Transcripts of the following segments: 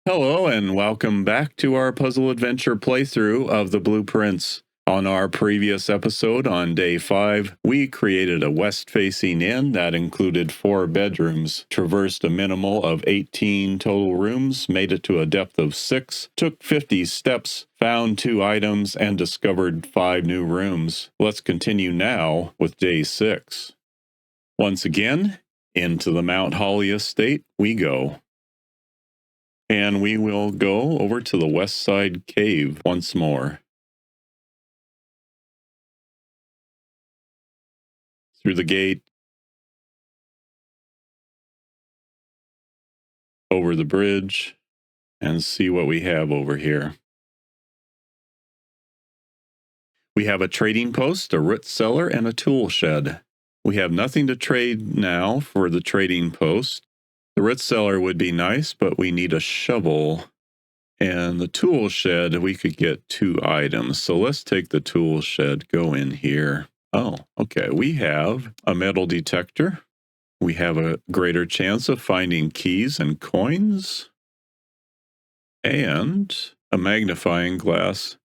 Hello and welcome back to our puzzle adventure playthrough of the blueprints. On our previous episode on day 5, we created a west-facing inn that included 4 bedrooms, traversed a minimal of 18 total rooms, made it to a depth of 6, took 50 steps, found 2 items, and discovered 5 new rooms. Let's continue now with day 6. Once again, into the Mount Holly estate we go. And we will go over to the west side cave once more. Through the gate, over the bridge, and see what we have over here. We have a trading post, a root cellar, and a tool shed. We have nothing to trade now for the trading post. The root cellar would be nice, but we need a shovel. And the tool shed, we could get 2 items. So let's take the tool shed, go in here. Oh, okay. We have a metal detector. We have a greater chance of finding keys and coins. And a magnifying glass.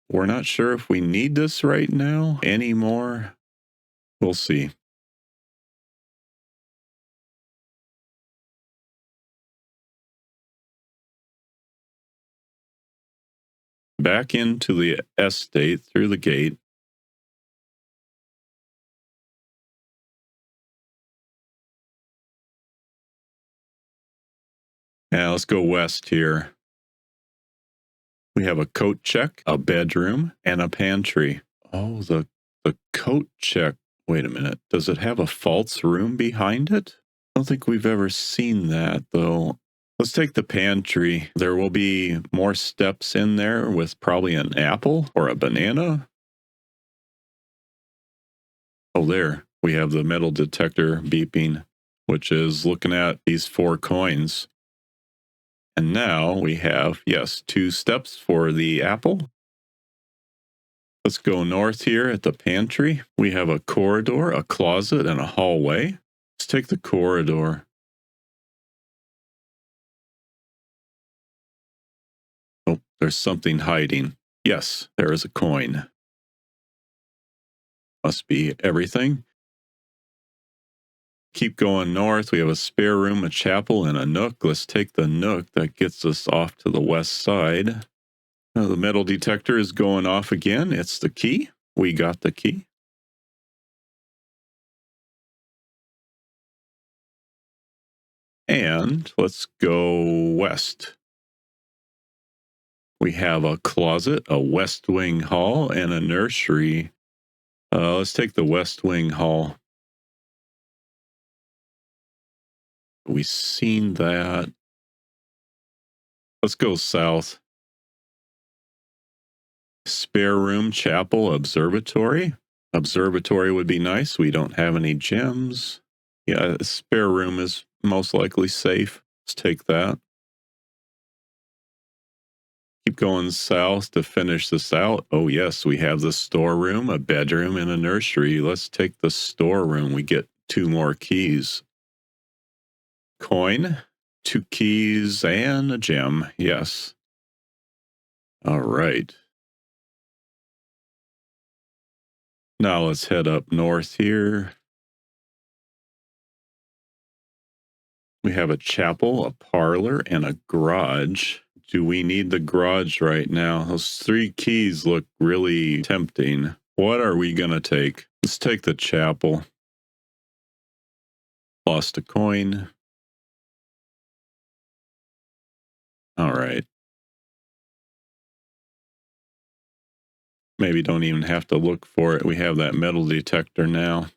We're not sure if we need this right now anymore. We'll see. Back into the estate through the gate. Now let's go west here. We have a coat check, a bedroom, and a pantry. Oh, the coat check. Wait a minute. Does it have a false room behind it? I don't think we've ever seen that, though. Let's take the pantry. There will be more steps in there with probably an apple or a banana. Oh, there. We have the metal detector beeping, which is looking at these 4 coins. And now we have, yes, 2 steps for the apple. Let's go north here at the pantry. We have a corridor, a closet, and a hallway. Let's take the corridor. Oh, there's something hiding. Yes, there is a coin. Must be everything. Keep going north. We have a spare room, a chapel, and a nook. Let's take the nook. That gets us off to the west side. Now the metal detector is going off again. It's the key. We got the key. And let's go west. We have a closet, a west wing hall, and a nursery. Let's take the west wing hall. We've seen that. Let's go south. Spare room, chapel, observatory. Observatory would be nice. We don't have any gems. Yeah, spare room is most likely safe. Let's take that. Keep going south to finish this out. Oh, yes, we have the storeroom, a bedroom, and a nursery. Let's take the storeroom. We get 2 more keys. Coin, 2 keys, and a gem. Yes. All right. Now let's head up north here. We have a chapel, a parlor, and a garage. Do we need the garage right now? Those 3 keys look really tempting. What are we going to take? Let's take the chapel. Lost a coin. All right. Maybe don't even have to look for it. We have that metal detector now.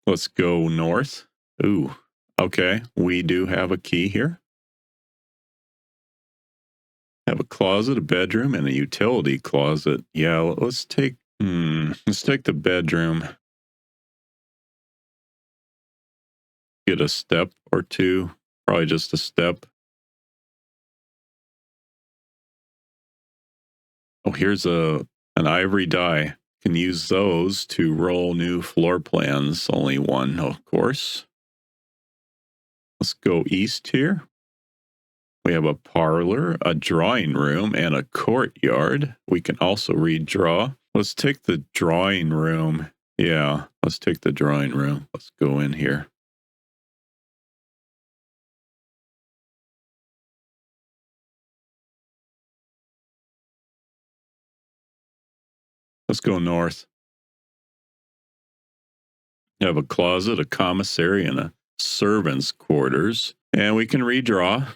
Let's go north. Ooh, okay. We do have a key here. Have a closet, a bedroom, and a utility closet. Yeah, let's take the bedroom. Get a step or 2. Probably just a step. Oh, here's an ivory die. Can use those to roll new floor plans. Only 1, of course. Let's go east here. We have a parlor, a drawing room, and a courtyard. We can also redraw. Let's take the drawing room. Yeah, let's take the drawing room. Let's go in here. Let's go north. You have a closet, a commissary, and a servant's quarters. And we can redraw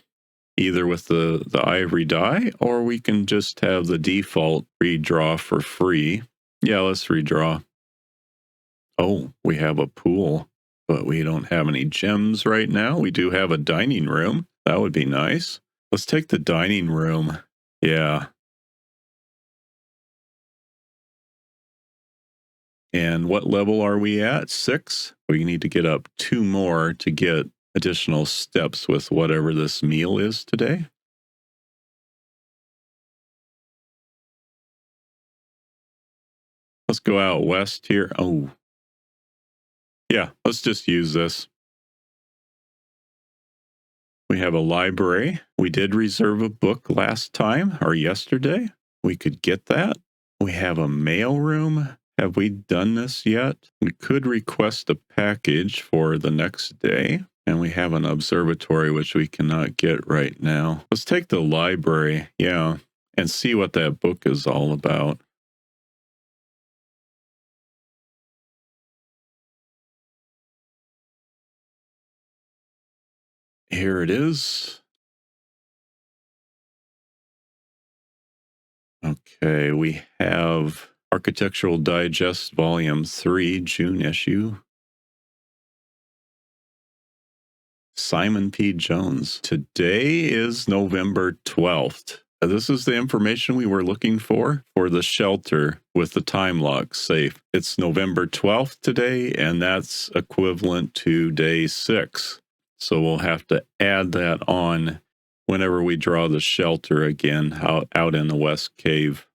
either with the ivory die, or we can just have the default redraw for free. Yeah, let's redraw. Oh, we have a pool, but we don't have any gems right now. We do have a dining room. That would be nice. Let's take the dining room. Yeah. And what level are we at? 6? We need to get up 2 more to get additional steps with whatever this meal is today. Let's go out west here. Oh, yeah, let's just use this. We have a library. We did reserve a book last time or yesterday. We could get that. We have a mail room. Have we done this yet? We could request a package for the next day. And we have an observatory, which we cannot get right now. Let's take the library, yeah, and see what that book is all about. Here it is. Okay, we have Architectural Digest Volume 3, June issue. Simon P. Jones. Today is November 12th. This is the information we were looking for the shelter with the time lock safe. It's November 12th today, and that's equivalent to day 6. So we'll have to add that on whenever we draw the shelter again out in the West Cave.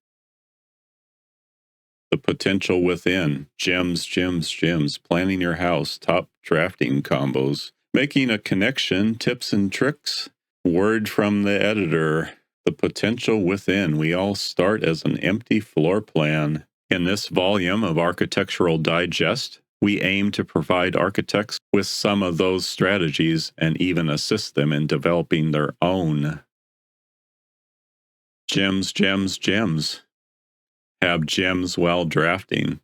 The potential within. Gems, gems, gems. Planning your house. Top drafting combos. Making a connection. Tips and tricks. Word from the editor. The potential within. We all start as an empty floor plan. In this volume of Architectural Digest, we aim to provide architects with some of those strategies and even assist them in developing their own. Gems, gems, gems. Have gems while drafting.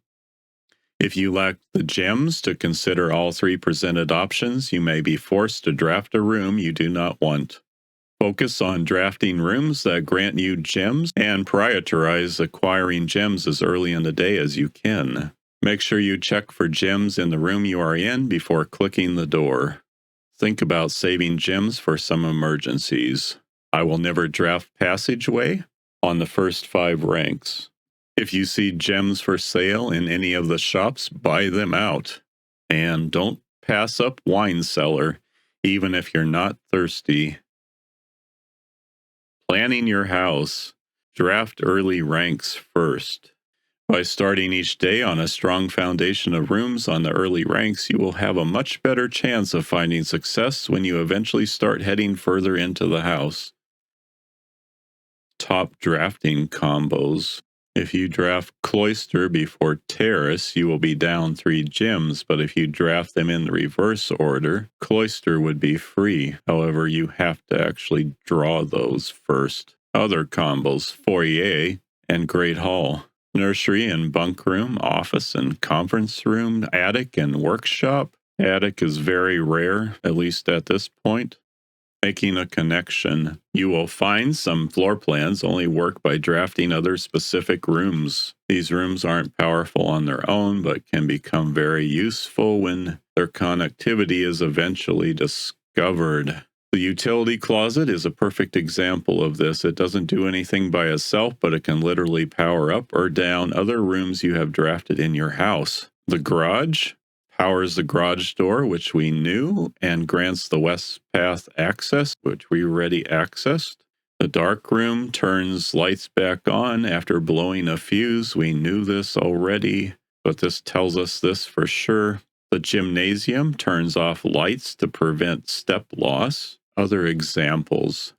If you lack the gems to consider all 3 presented options, you may be forced to draft a room you do not want. Focus on drafting rooms that grant you gems and prioritize acquiring gems as early in the day as you can. Make sure you check for gems in the room you are in before clicking the door. Think about saving gems for some emergencies. I will never draft passageway on the first 5 ranks. If you see gems for sale in any of the shops, buy them out. And don't pass up wine cellar, even if you're not thirsty. Planning your house. Draft early ranks first. By starting each day on a strong foundation of rooms on the early ranks, you will have a much better chance of finding success when you eventually start heading further into the house. Top drafting combos. If you draft Cloister before Terrace, you will be down 3 gems, but if you draft them in the reverse order, Cloister would be free. However, you have to actually draw those first. Other combos, Foyer and Great Hall. Nursery and bunk room, office and conference room, attic and workshop. Attic is very rare, at least at this point. Making a connection. You will find some floor plans only work by drafting other specific rooms. These rooms aren't powerful on their own, but can become very useful when their connectivity is eventually discovered. The utility closet is a perfect example of this. It doesn't do anything by itself, but it can literally power up or down other rooms you have drafted in your house. The garage powers the garage door, which we knew, and grants the west path access, which we already accessed. The dark room turns lights back on after blowing a fuse. We knew this already, but this tells us this for sure. The gymnasium turns off lights to prevent step loss. Other examples.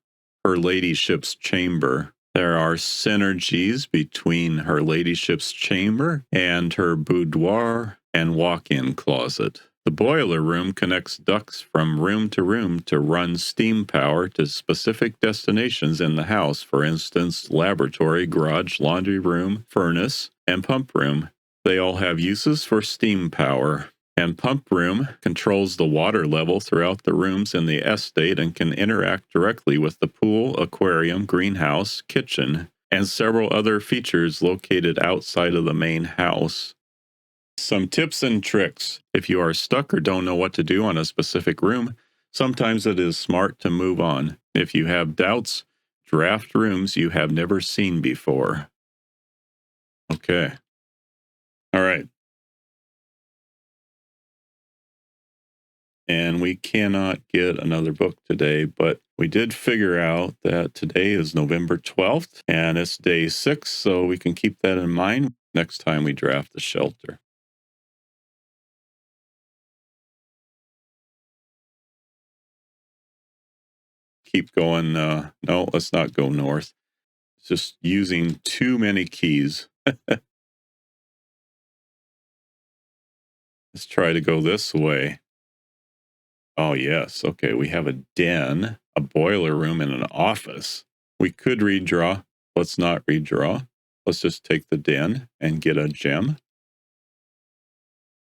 her ladyship's chamber. There are synergies between her ladyship's chamber and her boudoir and walk-in closet. The boiler room connects ducts from room to run steam power to specific destinations in the house, for instance, laboratory, garage, laundry room, furnace, and pump room. They all have uses for steam power. And pump room controls the water level throughout the rooms in the estate and can interact directly with the pool, aquarium, greenhouse, kitchen, and several other features located outside of the main house. Some tips and tricks. If you are stuck or don't know what to do on a specific room, sometimes it is smart to move on. If you have doubts, draft rooms you have never seen before. Okay. All right. And we cannot get another book today, but we did figure out that today is November 12th and it's day 6, so we can keep that in mind next time we draft the shelter. Keep going. No, let's not go north. It's just using too many keys. Let's try to go this way. Oh, yes. Okay, we have a den, a boiler room, and an office. We could redraw. Let's not redraw. Let's just take the den and get a gem.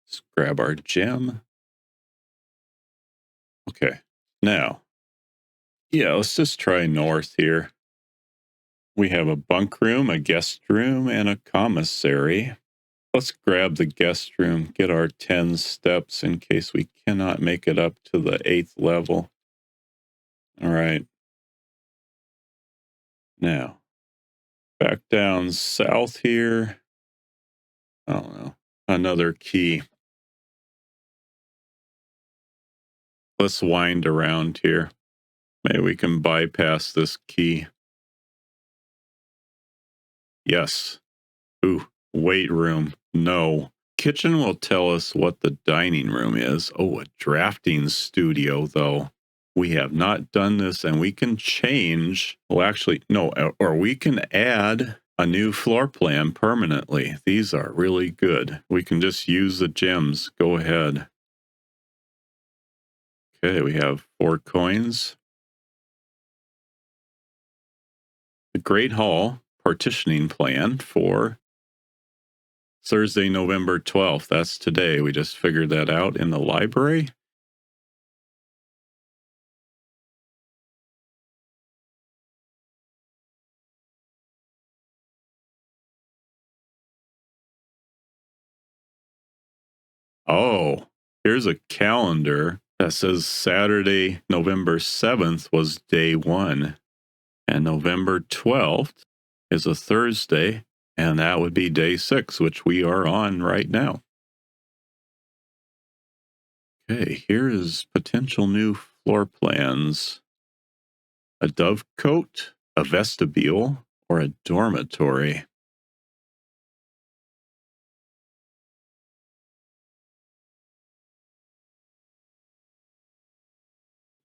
Let's grab our gem. Okay, now, yeah, let's just try north here. We have a bunk room, a guest room, and a commissary. Let's grab the guest room, get our 10 steps in case we cannot make it up to the 8th level. All right. Now, back down south here. I don't know. Another key. Let's wind around here. Maybe we can bypass this key. Yes. Ooh, weight room. No. Kitchen will tell us what the dining room is. Oh, a drafting studio, though. We have not done this, and we can change. Well, actually, no, or we can add a new floor plan permanently. These are really good. We can just use the gems. Go ahead. Okay, we have 4 coins. The Great Hall partitioning plan for Thursday, November 12th. That's today. We just figured that out in the library. Oh, here's a calendar that says Saturday, November 7th was day 1, and November 12th is a Thursday, and that would be day 6, which we are on right now. Okay, here is potential new floor plans. A dovecote, a vestibule, or a dormitory.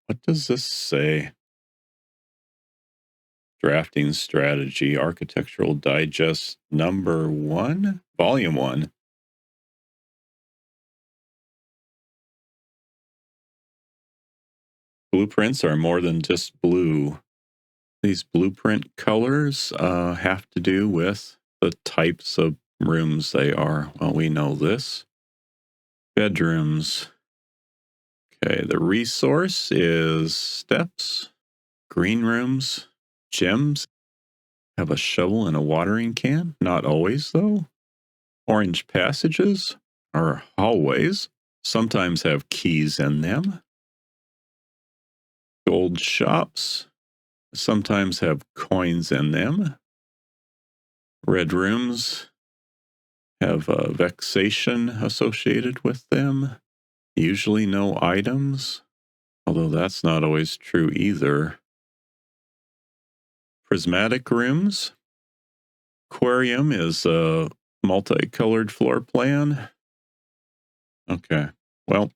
What does this say? Drafting Strategy, Architectural Digest number 1, volume 1. Blueprints are more than just blue. These blueprint colors have to do with the types of rooms they are. Well, we know this. Bedrooms. Okay, the resource is steps, green rooms, gems. Have a shovel and a watering can. Not always, though. Orange passages are hallways. Sometimes have keys in them. Gold shops sometimes have coins in them. Red rooms have a vexation associated with them. Usually no items, although that's not always true either. Prismatic rooms. Aquarium is a multicolored floor plan. Okay, well,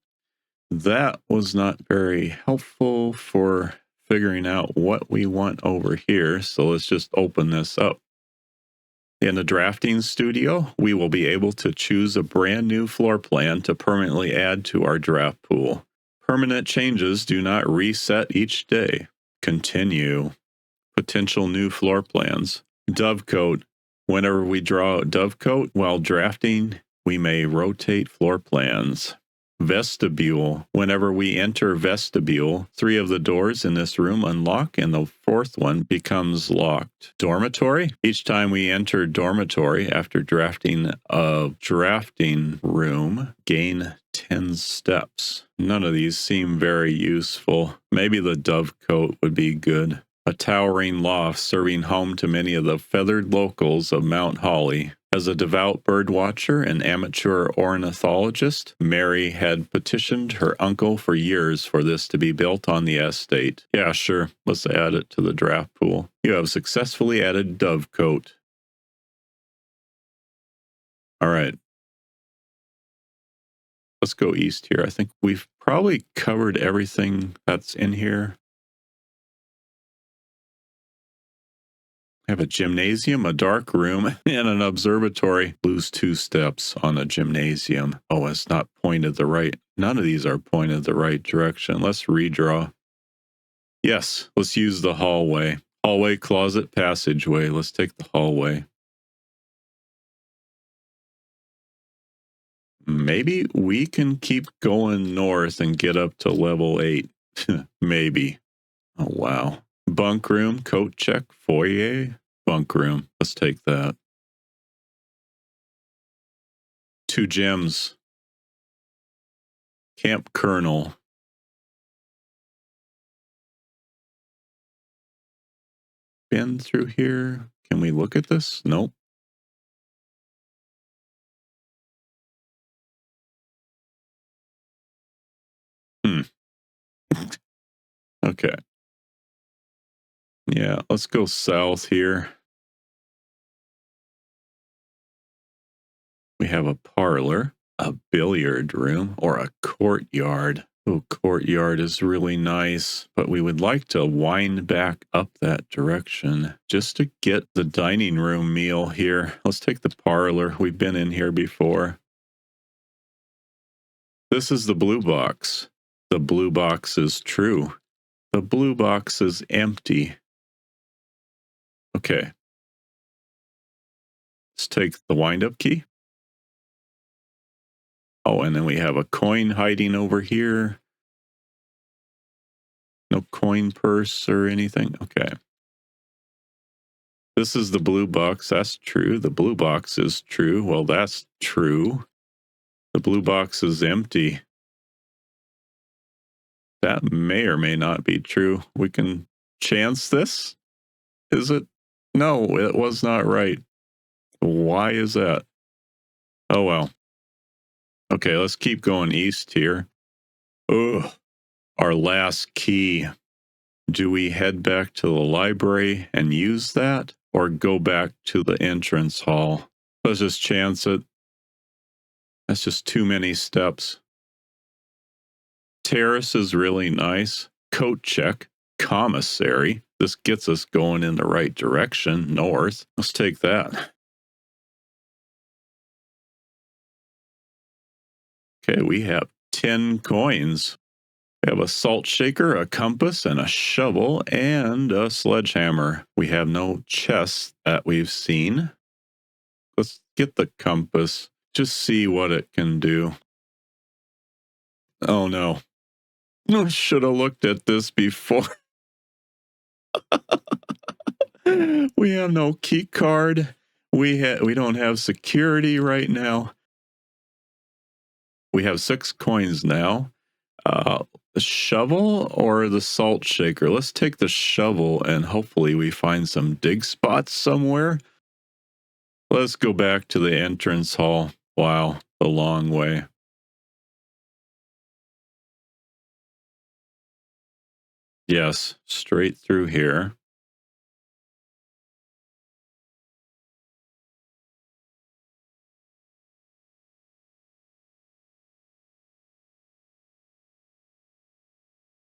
that was not very helpful for figuring out what we want over here. So let's just open this up. In the drafting studio, we will be able to choose a brand new floor plan to permanently add to our draft pool. Permanent changes do not reset each day. Continue. Potential new floor plans. Dovecote. Whenever we draw Dovecote while drafting, we may rotate floor plans. Vestibule. Whenever we enter vestibule, 3 of the doors in this room unlock and the 4th one becomes locked. Dormitory. Each time we enter dormitory after drafting a drafting room, gain 10 steps. None of these seem very useful. Maybe the Dovecote would be good. A towering loft serving home to many of the feathered locals of Mount Holly. As a devout birdwatcher and amateur ornithologist, Mary had petitioned her uncle for years for this to be built on the estate. Yeah, sure. Let's add it to the draft pool. You have successfully added Dovecote. All right. Let's go east here. I think we've probably covered everything that's in here. Have a gymnasium, a dark room, and an observatory. Lose 2 steps on a gymnasium. Oh, it's not pointed the right. None of these are pointed the right direction. Let's redraw. Yes, let's use the hallway. Hallway, closet, passageway. Let's take the hallway. Maybe we can keep going north and get up to level 8. Maybe. Oh, wow. Bunk room, coat check, foyer, bunk room. Let's take that. 2 gyms. Camp Colonel. Been through here. Can we look at this? Nope. Okay. Yeah, let's go south here. We have a parlor, a billiard room, or a courtyard. Oh, courtyard is really nice, but we would like to wind back up that direction just to get the dining room meal here. Let's take the parlor. We've been in here before. This is the blue box. The blue box is true. The blue box is empty. Okay. Let's take the wind-up key. Oh, and then we have a coin hiding over here. No coin purse or anything. Okay. This is the blue box. That's true. The blue box is true. Well, that's true. The blue box is empty. That may or may not be true. We can chance this. Is it? No, it was not right. Why is that? Oh, well. Okay, let's keep going east here. Ugh. Our last key. Do we head back to the library and use that, or go back to the entrance hall? Let's just chance it. That's just too many steps. Terrace is really nice. Coat check. Commissary. This gets us going in the right direction, north. Let's take that. Okay, we have 10 coins. We have a salt shaker, a compass, and a shovel, and a sledgehammer. We have no chests that we've seen. Let's get the compass. Just see what it can do. Oh no. I should have looked at this before. We have no key card. We don't have security right now. We have 6 coins now. The shovel or the salt shaker? Let's take the shovel and hopefully we find some dig spots somewhere. Let's go back to the entrance hall. Wow, the long way. Yes, straight through here.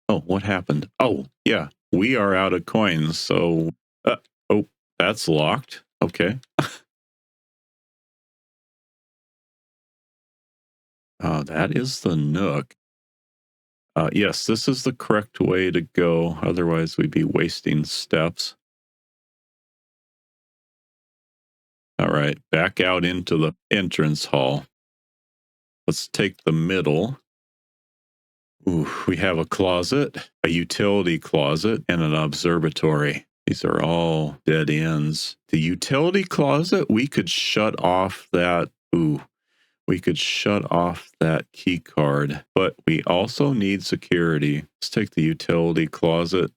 Oh, what happened? Oh, yeah, we are out of coins. So, oh, that's locked. Okay. That is the Nook. Yes, this is the correct way to go. Otherwise, we'd be wasting steps. All right, back out into the entrance hall. Let's take the middle. Ooh, we have a closet, a utility closet, and an observatory. These are all dead ends. The utility closet, we could shut off that. Ooh, we could shut off that key card, but we also need security. Let's take the utility closet.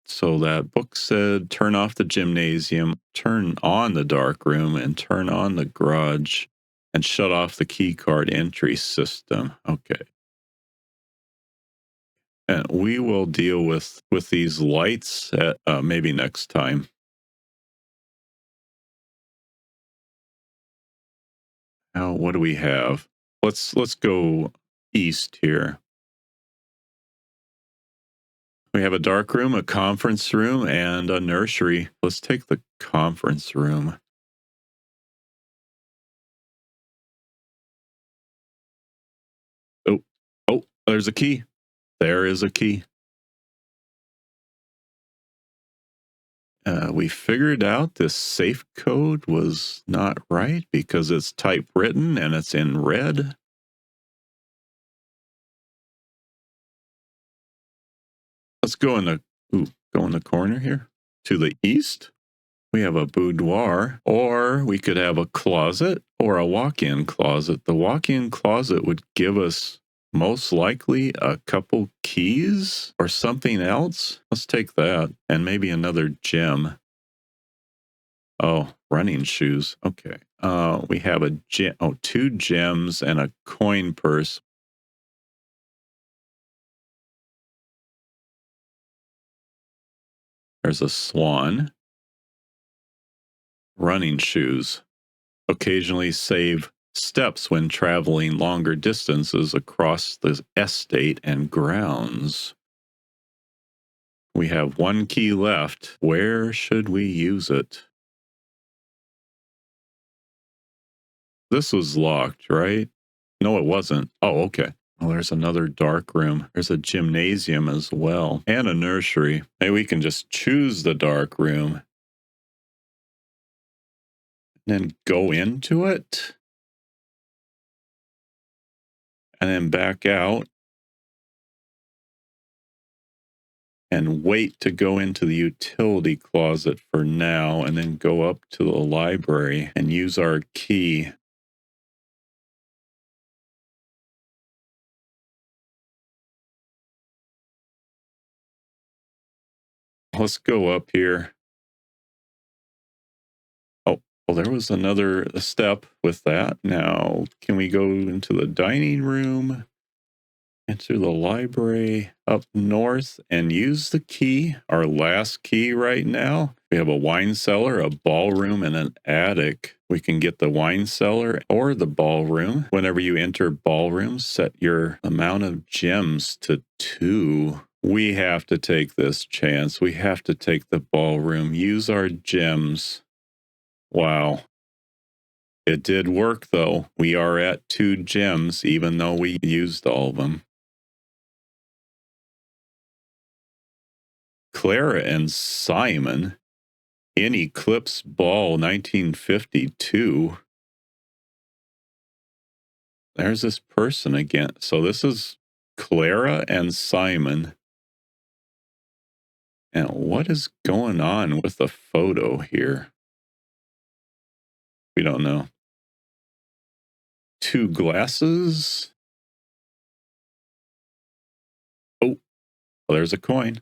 So that book said turn off the gymnasium, turn on the dark room, and turn on the garage, and shut off the key card entry system. Okay. And we will deal with these lights at maybe next time. Now, what do we have? Let's go east here. We have a dark room, a conference room, and a nursery. Let's take the conference room. Oh, oh, there's a key. There is a key. We figured out this safe code was not right because it's typewritten and it's in red. Let's go in the go in the corner here to the east. We have a boudoir, or we could have a closet or a walk-in closet. The walk-in closet would give us most likely a couple keys or something else. Let's take that and maybe another gem. Oh, running shoes. Okay. We have a gem. Oh, two gems and a coin purse. There's a swan. Running shoes. Occasionally save steps when traveling longer distances across the estate and grounds. We have one key left. Where should we use it? This was locked, right? No, it wasn't. Oh, okay. Well, there's another dark room. There's a gymnasium as well, and a nursery. Maybe we can just choose the dark room and then go into it and then back out and wait to go into the utility closet for now, and then go up to the library and use our key. Let's go up here. Oh, well, there was another step with that. Now, can we go into the dining room? Enter the library up north and use the key, our last key right now. We have a wine cellar, a ballroom, and an attic. We can get the wine cellar or the ballroom. Whenever you enter ballroom, set your amount of gems to 2. We have to take this chance. We have to take the ballroom. Use our gems. Wow. It did work, though. We are at 2 gems, even though we used all of them. Clara and Simon in Eclipse Ball 1952. There's this person again. So this is Clara and Simon. And what is going on with the photo here? We don't know. 2 glasses. Oh, well, there's a coin.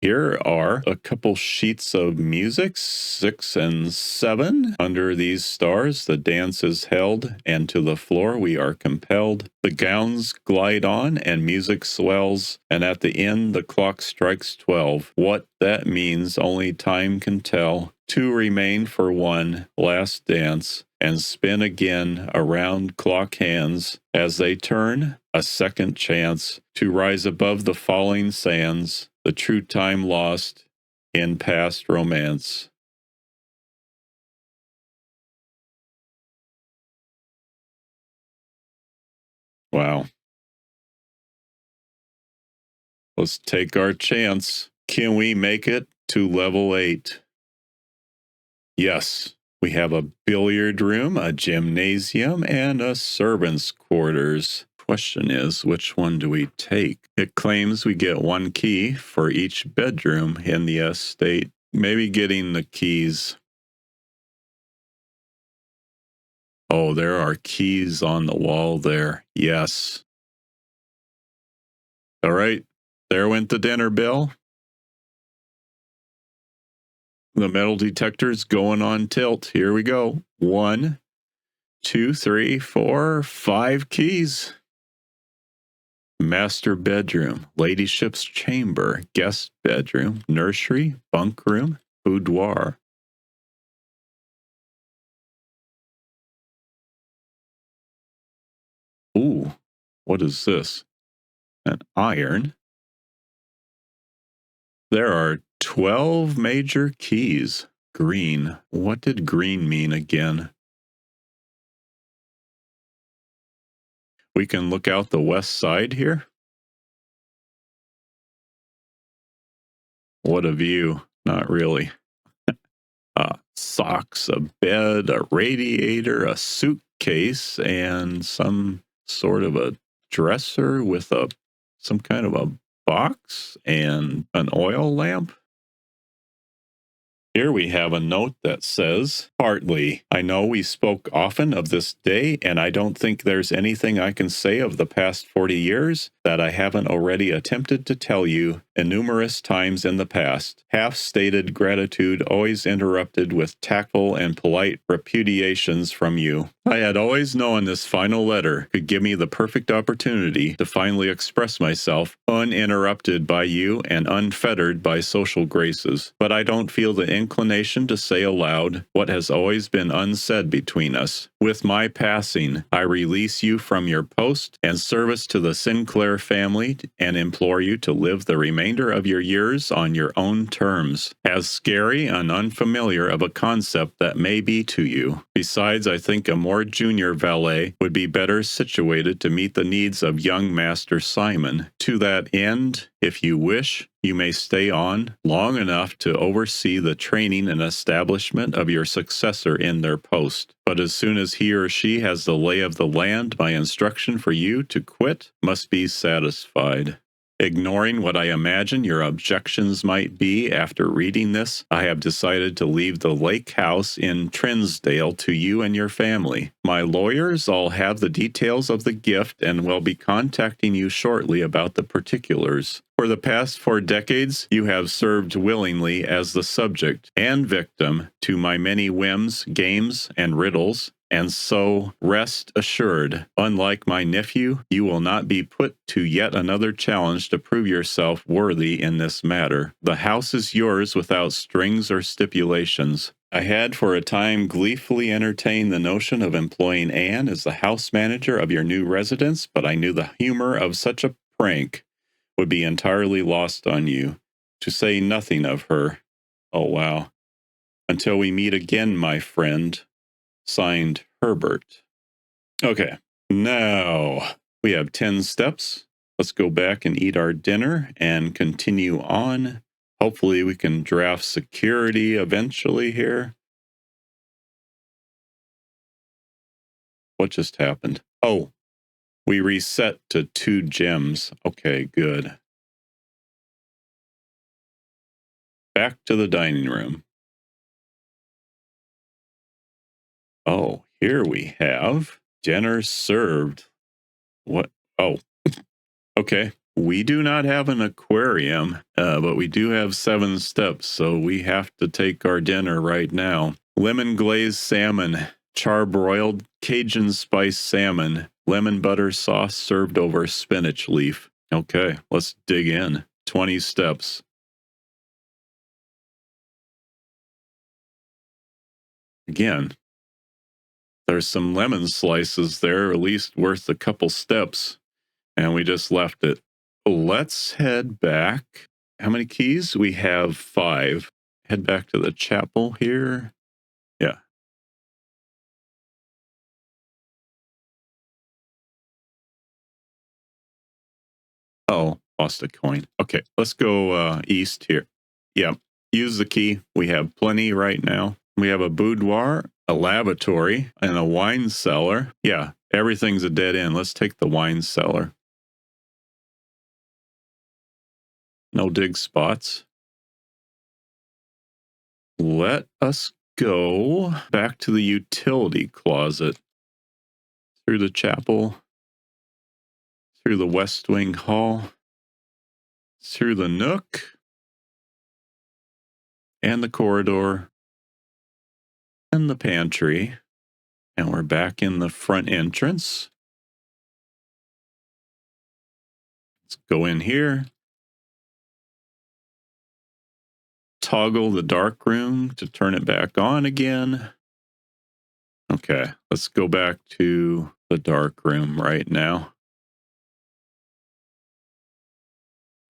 Here are a couple sheets of music, 6 and 7. Under these stars, the dance is held, and to the floor we are compelled. The gowns glide on, and music swells, and at the end the clock strikes 12. What that means, only time can tell. 2 remain for one last dance, and spin again around clock hands as they turn, a second chance to rise above the falling sands, the true time lost in past romance. Wow. Let's take our chance. Can we make it to level 8? Yes. We have a billiard room, a gymnasium, and a servant's quarters. Question is, which one do we take? It claims we get one key for each bedroom in the estate. Maybe getting the keys. Oh, there are keys on the wall there. Yes. All right. There went the dinner bell. The metal detector's going on tilt. Here we go. 1, 2, 3, 4, 5 keys. Master bedroom, ladyship's chamber, guest bedroom, nursery, bunk room, boudoir. Ooh, what is this? An iron? There are 12 major keys. Green. What did green mean again? We can look out the west side here. What a view. Not really. Socks, a bed, a radiator, a suitcase, and some sort of a dresser with some kind of a box and an oil lamp. Here we have a note that says, partly, I know we spoke often of this day, and I don't think there's anything I can say of the past 40 years that I haven't already attempted to tell you innumerous times in the past. Half-stated gratitude always interrupted with tactful and polite repudiations from you. I had always known this final letter could give me the perfect opportunity to finally express myself, uninterrupted by you and unfettered by social graces. But I don't feel the inclination to say aloud what has always been unsaid between us. With my passing, I release you from your post and service to the Sinclair family and implore you to live the remainder of your years on your own terms, as scary and unfamiliar of a concept that may be to you. Besides, I think a more junior valet would be better situated to meet the needs of young Master Simon. To that end, if you wish, you may stay on long enough to oversee the training and establishment of your successor in their post. But as soon as he or she has the lay of the land, my instruction for you to quit must be satisfied. Ignoring what I imagine your objections might be after reading this, I have decided to leave the lake house in Trinsdale to you and your family. My lawyers all have the details of the gift and will be contacting you shortly about the particulars. For the past 4 decades, you have served willingly as the subject and victim to my many whims, games, and riddles, and so rest assured, unlike my nephew, you will not be put to yet another challenge to prove yourself worthy in this matter. The house is yours without strings or stipulations. I had for a time gleefully entertained the notion of employing Anne as the house manager of your new residence, but I knew the humor of such a prank would be entirely lost on you, to say nothing of her. Oh, wow. Until we meet again, my friend. Signed, Herbert. Okay, now we have 10 steps. Let's go back and eat our dinner and continue on. Hopefully we can draft security eventually here. What just happened? Oh, we reset to 2 gems. Okay, good. Back to the dining room. Oh, here we have dinner served. What? Oh, okay. We do not have an aquarium, but we do have 7 steps, so we have to take our dinner right now. Lemon glazed salmon, charbroiled Cajun spice salmon, lemon butter sauce served over spinach leaf. Okay, let's dig in. 20 steps. Again, There's some lemon slices there, at least worth a couple steps, and we just left it. Let's head back. How many keys? We have 5. Head back to the chapel here. Yeah. Oh, lost a coin. Okay, let's go east here. Yeah, use the key. We have plenty right now. We have a boudoir, a lavatory, and a wine cellar. Yeah, everything's a dead end. Let's take the wine cellar. No dig spots. Let us go back to the utility closet. Through the chapel. Through the west wing hall. Through the nook. And the corridor. And the pantry. And we're back in the front entrance. Let's go in here. Toggle the dark room to turn it back on again. Okay, let's go back to the dark room right now.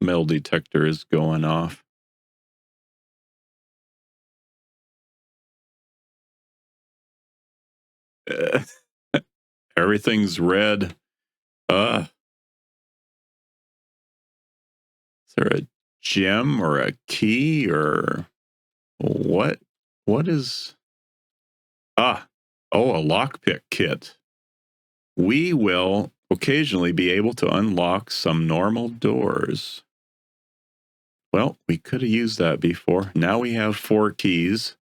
Metal detector is going off. Everything's red. Is there a gem or a key or what? What is... Oh, a lockpick kit. We will occasionally be able to unlock some normal doors. Well, we could have used that before. Now we have 4 keys.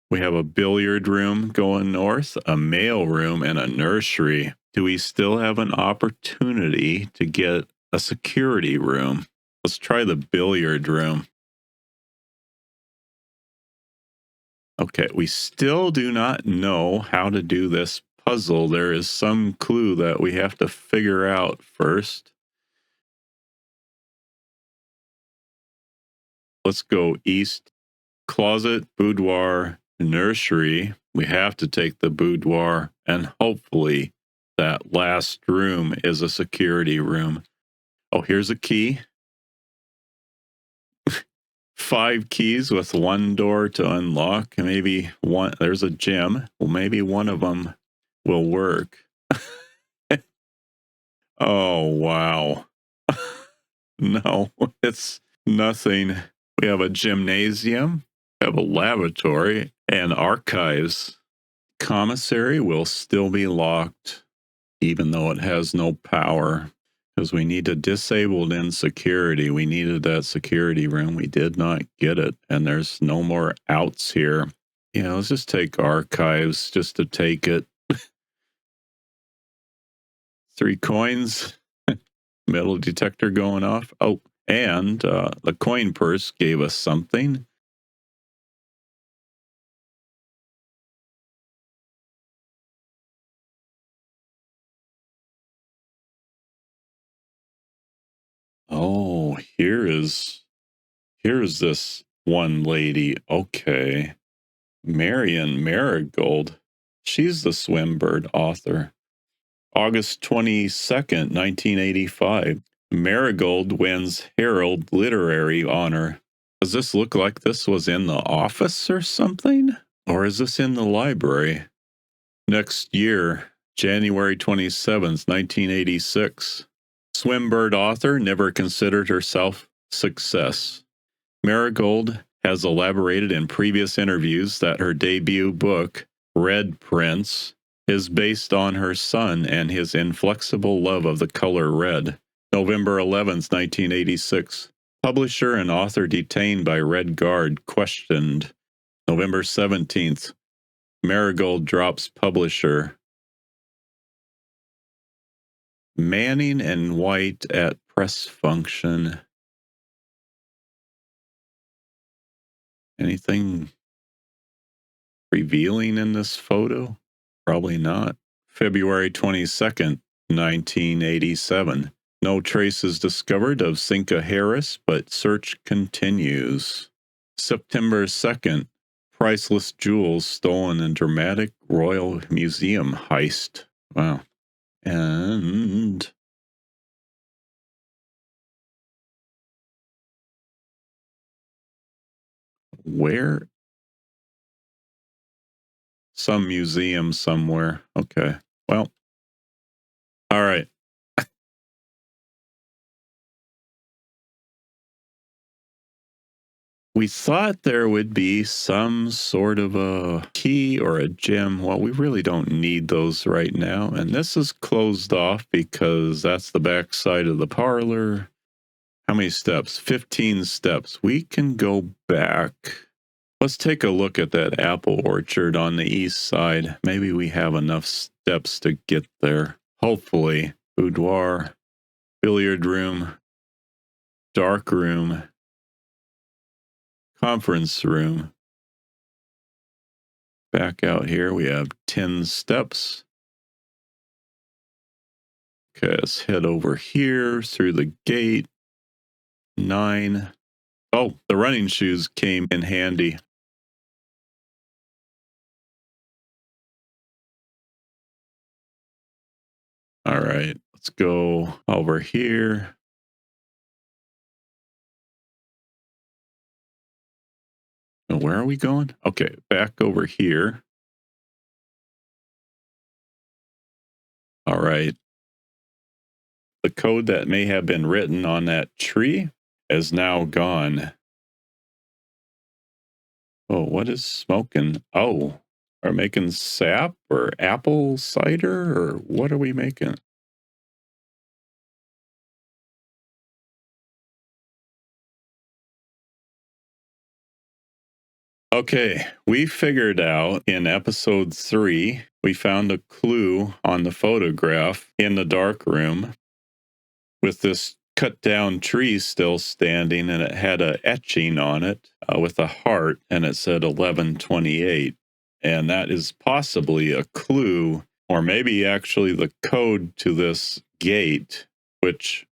We have a billiard room going north, a mail room, and a nursery. Do we still have an opportunity to get a security room? Let's try the billiard room. Okay, we still do not know how to do this puzzle. There is some clue that we have to figure out first. Let's go east. Closet, boudoir, nursery. We have to take the boudoir, and hopefully that last room is a security room. Oh, here's a key. 5 keys with 1 door to unlock. Maybe one, there's a gem. Well, maybe one of them will work. Oh, wow. No, it's nothing. We have a gymnasium, we have a lavatory, and archives. Commissary will still be locked, even though it has no power, because we need to disable in security. We needed that security room. We did not get it, and there's no more outs here. Yeah, let's just take archives just to take it. 3 coins. Metal detector going off. Oh, and the coin purse gave us something. Oh, here's this one lady. Okay. Marion Marigold. She's the Swimbird author. August 22nd, 1985. Marigold wins Herald Literary Honor. Does this look like this was in the office or something? Or is this in the library? Next year, January 27th, 1986. Swimbird author never considered herself success. Marigold has elaborated in previous interviews that her debut book, Red Prince, is based on her son and his inflexible love of the color red. November 11th, 1986. Publisher and author detained by Red Guard questioned. November 17th. Marigold drops publisher. Manning and White at press function. Anything revealing in this photo? Probably not. February 22nd, 1987. No traces discovered of Cinca Harris, but search continues. September 2nd, priceless jewels stolen in dramatic Royal Museum heist. Wow. And where? Some museum somewhere. Okay. Well, all right. We thought there would be some sort of a key or a gem. Well, we really don't need those right now. And this is closed off because that's the back side of the parlor. How many steps? 15 steps. We can go back. Let's take a look at that apple orchard on the east side. Maybe we have enough steps to get there. Hopefully. Boudoir, billiard room, dark room, conference room. Back out here, we have 10 steps. Okay, let's head over here through the gate. 9. Oh, the running shoes came in handy. All right, let's go over here. And where are we going? Okay, back over here. All right. The code that may have been written on that tree is now gone. Oh, what is smoking? Oh, are we making sap or apple cider or what are we making? Okay, we figured out in episode 3, we found a clue on the photograph in the dark room with this cut down tree still standing, and it had a etching on it with a heart, and it said 1128. And that is possibly a clue, or maybe actually the code to this gate, which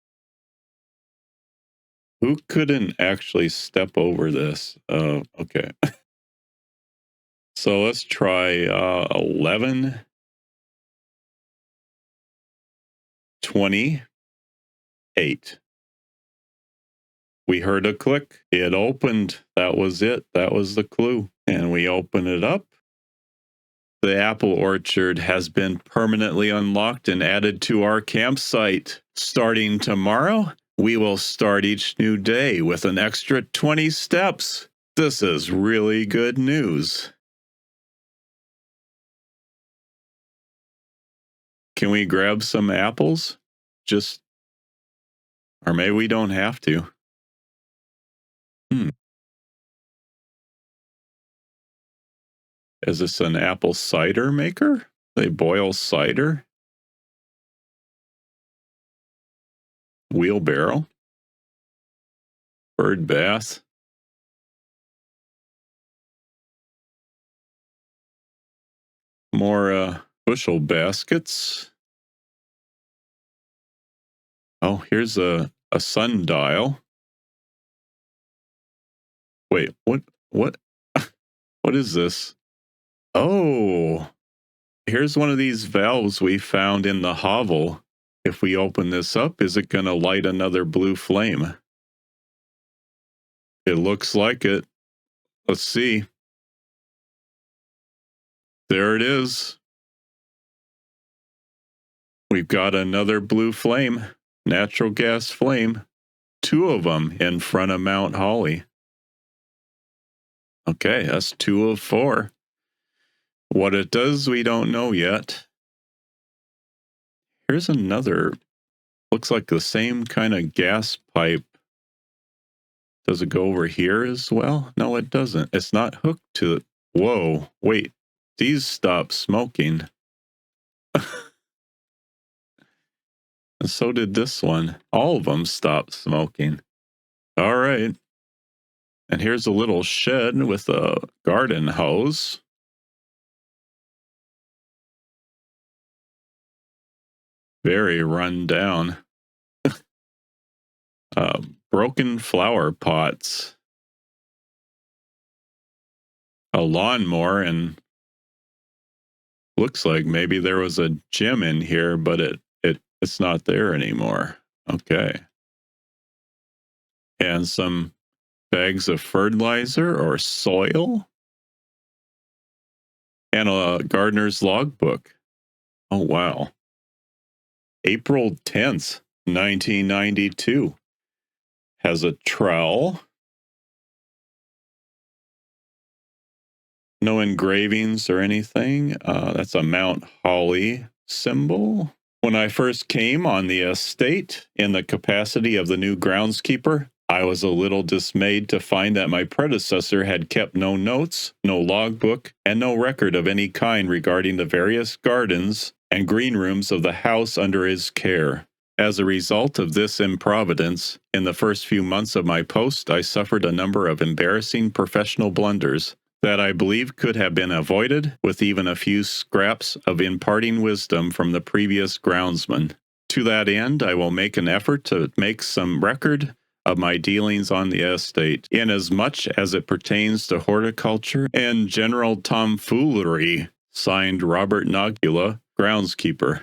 who couldn't actually step over this? Okay. So let's try 1128. We heard a click. It opened. That was it. That was the clue. And we open it up. The apple orchard has been permanently unlocked and added to our campsite. Starting tomorrow, we will start each new day with an extra 20 steps. This is really good news. Can we grab some apples? Just, or maybe we don't have to. Is this an apple cider maker? They boil cider? Wheelbarrow? Bird bath? More bushel baskets? Oh, here's a sundial. Wait, what, what is this? Oh, here's one of these valves we found in the hovel. If we open this up, is it going to light another blue flame? It looks like it. Let's see. There it is. We've got another blue flame, natural gas flame. 2 of them in front of Mount Holly. Okay, that's 2 of 4. What it does, we don't know yet. Here's another, looks like the same kind of gas pipe. Does it go over here as well? No, it doesn't. It's not hooked to it. Whoa, wait. These stop smoking. And so did this one. All of them stopped smoking. All right. And here's a little shed with a garden hose. Very run down. Broken flower pots. a lawnmower, and looks like maybe there was a gym in here, but it's not there anymore. Okay. And some bags of fertilizer or soil, and a gardener's logbook. Oh, wow. April 10th, 1992. Has a trowel. No engravings or anything. That's a Mount Holly symbol. When I first came on the estate in the capacity of the new groundskeeper, I was a little dismayed to find that my predecessor had kept no notes, no logbook, and no record of any kind regarding the various gardens and green rooms of the house under his care. As a result of this improvidence, in the first few months of my post, I suffered a number of embarrassing professional blunders that I believe could have been avoided with even a few scraps of imparting wisdom from the previous groundsman. To that end, I will make an effort to make some record of my dealings on the estate, inasmuch as it pertains to horticulture and general tomfoolery. Signed, Robert Nogula, groundskeeper.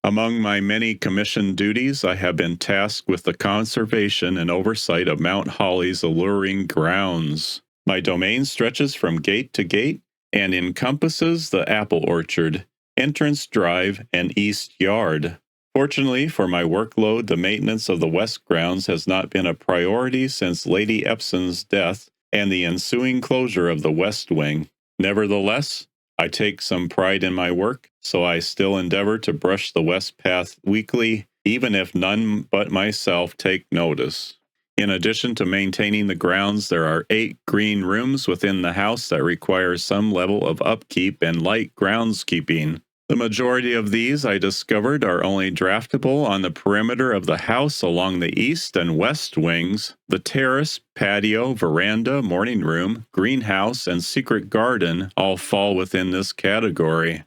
Among my many commissioned duties, I have been tasked with the conservation and oversight of Mount Holly's alluring grounds. My domain stretches from gate to gate and encompasses the apple orchard, entrance drive, and east yard. Fortunately for my workload, the maintenance of the west grounds has not been a priority since Lady Epson's death and the ensuing closure of the west wing. Nevertheless, I take some pride in my work, so I still endeavor to brush the west path weekly, even if none but myself take notice. In addition to maintaining the grounds, there are 8 green rooms within the house that require some level of upkeep and light groundskeeping. The majority of these, I discovered, are only draftable on the perimeter of the house along the east and west wings. The terrace, patio, veranda, morning room, greenhouse, and secret garden all fall within this category.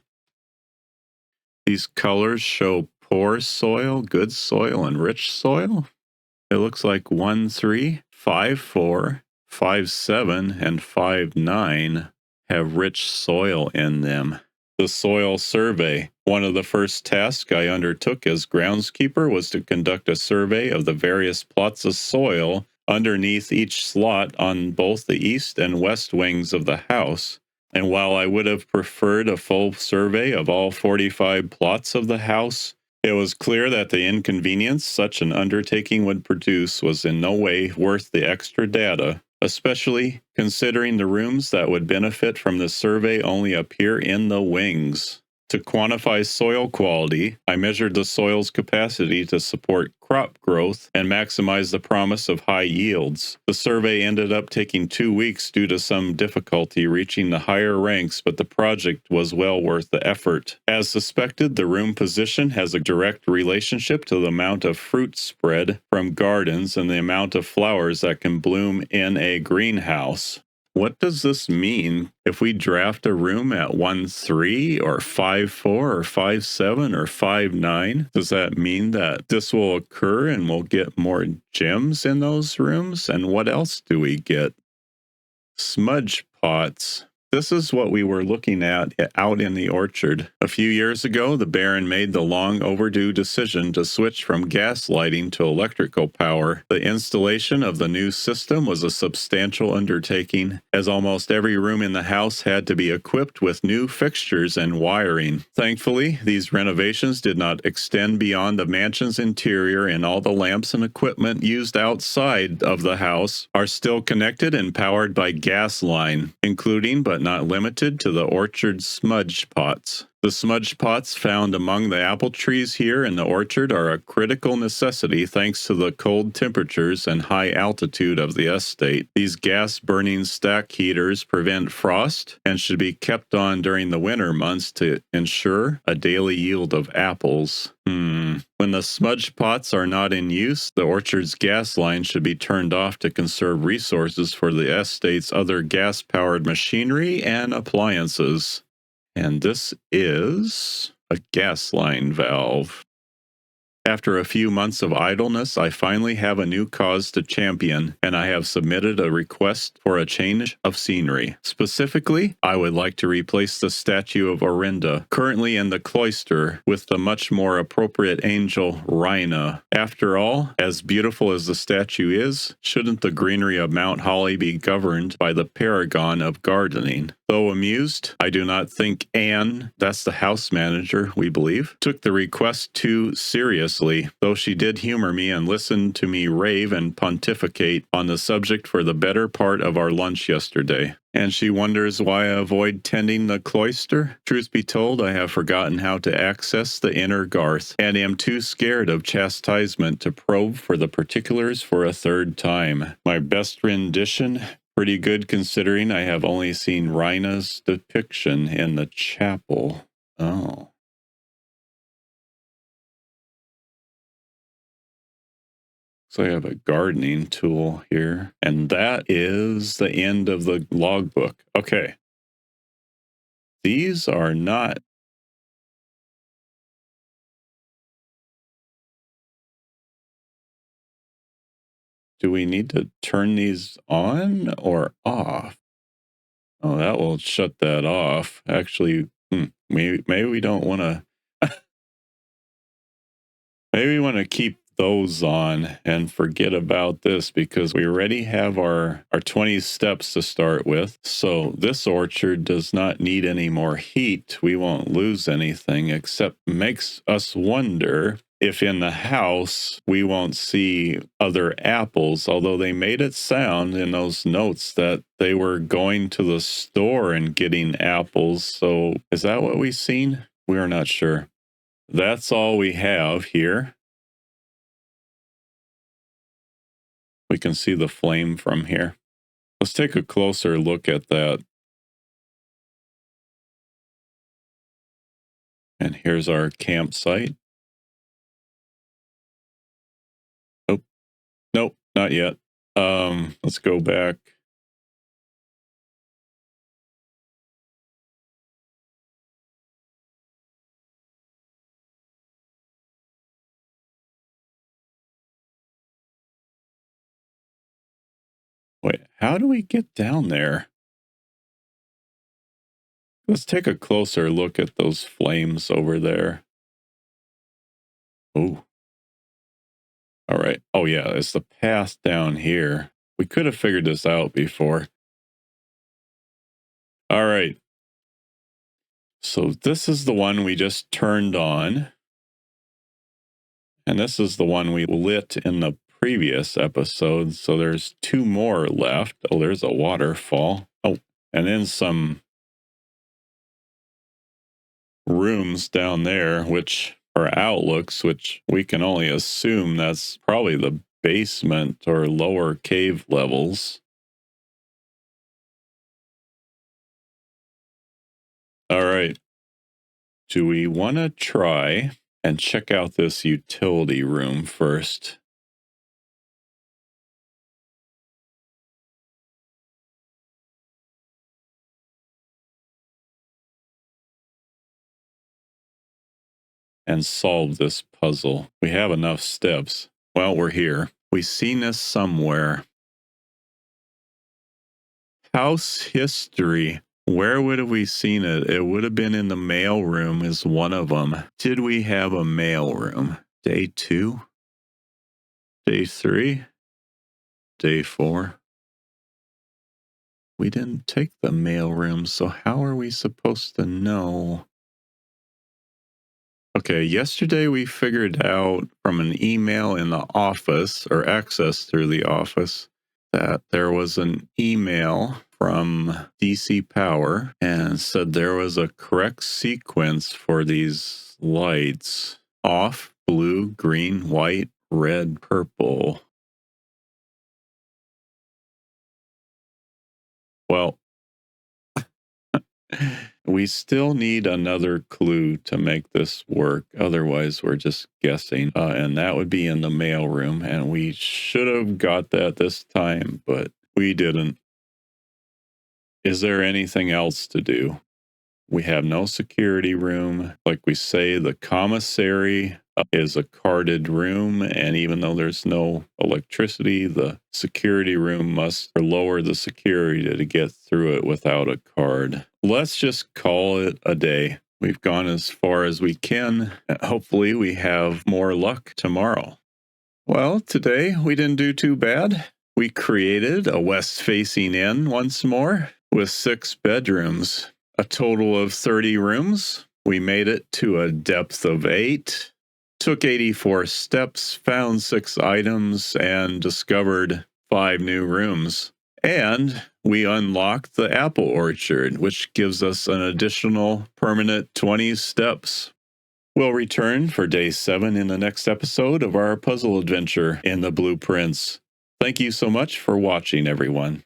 These colors show poor soil, good soil, and rich soil. It looks like 1, 3, 5, 4, 5, 7, and 5, 9 have rich soil in them. The soil survey. One of the first tasks I undertook as groundskeeper was to conduct a survey of the various plots of soil underneath each slot on both the east and west wings of the house. And while I would have preferred a full survey of all 45 plots of the house, it was clear that the inconvenience such an undertaking would produce was in no way worth the extra data, especially considering the rooms that would benefit from the survey only appear in the wings. To quantify soil quality, I measured the soil's capacity to support crop growth and maximize the promise of high yields. The survey ended up taking 2 weeks due to some difficulty reaching the higher ranks, but the project was well worth the effort. As suspected, the room position has a direct relationship to the amount of fruit spread from gardens and the amount of flowers that can bloom in a greenhouse. What does this mean? If we draft a room at 1, 3 or 5, 4 or 5, 7 or 5, 9, does that mean that this will occur and we'll get more gems in those rooms? And what else do we get? Smudge pots. This is what we were looking at out in the orchard. A few years ago, the Baron made the long overdue decision to switch from gas lighting to electrical power. The installation of the new system was a substantial undertaking, as almost every room in the house had to be equipped with new fixtures and wiring. Thankfully, these renovations did not extend beyond the mansion's interior, and all the lamps and equipment used outside of the house are still connected and powered by gas line, including but not limited to the orchard smudge pots. The smudge pots found among the apple trees here in the orchard are a critical necessity thanks to the cold temperatures and high altitude of the estate. These gas-burning stack heaters prevent frost and should be kept on during the winter months to ensure a daily yield of apples. When the smudge pots are not in use, the orchard's gas line should be turned off to conserve resources for the estate's other gas-powered machinery and appliances. And this is a gas line valve. After a few months of idleness, I finally have a new cause to champion, and I have submitted a request for a change of scenery. Specifically, I would like to replace the statue of Orinda, currently in the cloister, with the much more appropriate angel Rhina. After all, as beautiful as the statue is, shouldn't the greenery of Mount Holly be governed by the paragon of gardening? Though amused, I do not think Anne, that's the house manager, we believe, took the request too seriously, though she did humor me and listen to me rave and pontificate on the subject for the better part of our lunch yesterday. And she wonders why I avoid tending the cloister. Truth be told, I have forgotten how to access the inner garth, and am too scared of chastisement to probe for the particulars for a third time. My best rendition? Pretty good considering I have only seen Rhina's depiction in the chapel. Oh. So I have a gardening tool here. And that is the end of the logbook. Okay. These are not... Do we need to turn these on or off? Oh, that will shut that off. Actually, maybe we don't want to... Maybe we want to keep those on and forget about this because we already have our 20 steps to start with. So this orchard does not need any more heat. We won't lose anything, except makes us wonder if in the house we won't see other apples, although they made it sound in those notes that they were going to the store and getting apples. So is that what we've seen? We are not sure. That's all we have here. We can see the flame from here. Let's take a closer look at that. And here's our campsite. Oh, nope, not yet. Let's go back. Wait, how do we get down there? Let's take a closer look at those flames over there. Oh. All right. Oh, yeah, it's the path down here. We could have figured this out before. All right. So this is the one we just turned on. And this is the one we lit in the previous episode. So there's two more left. Oh, there's a waterfall. Oh, and then some rooms down there, which are outlooks, which we can only assume that's probably the basement or lower cave levels. All right. Do we want to try and check out this utility room first? And solve this puzzle. We have enough steps. Well, we're here. We've seen this somewhere. House history. Where would have we seen it? It would have been in the mail room is one of them. Did we have a mail room? Day 2? Day 3? Day 4? We didn't take the mail room, so how are we supposed to know? Okay, yesterday we figured out from an email in the office or access through the office that there was an email from DC Power and said there was a correct sequence for these lights: off, blue, green, white, red, purple. Well, we still need another clue to make this work. Otherwise, we're just guessing. And that would be in the mailroom. And we should have got that this time, but we didn't. Is there anything else to do? We have no security room. Like we say, the commissary is a carded room, and even though there's no electricity, the security room must lower the security to get through it without a card. Let's just call it a day. We've gone as far as we can. Hopefully we have more luck tomorrow. Well, today we didn't do too bad. We created a west-facing inn once more with 6 bedrooms, a total of 30 rooms. We made it to a depth of 8, took 84 steps, found 6 items, and discovered 5 new rooms. And we unlocked the apple orchard, which gives us an additional permanent 20 steps. We'll return for day 7 in the next episode of our puzzle adventure in the Blueprints. Thank you so much for watching, everyone.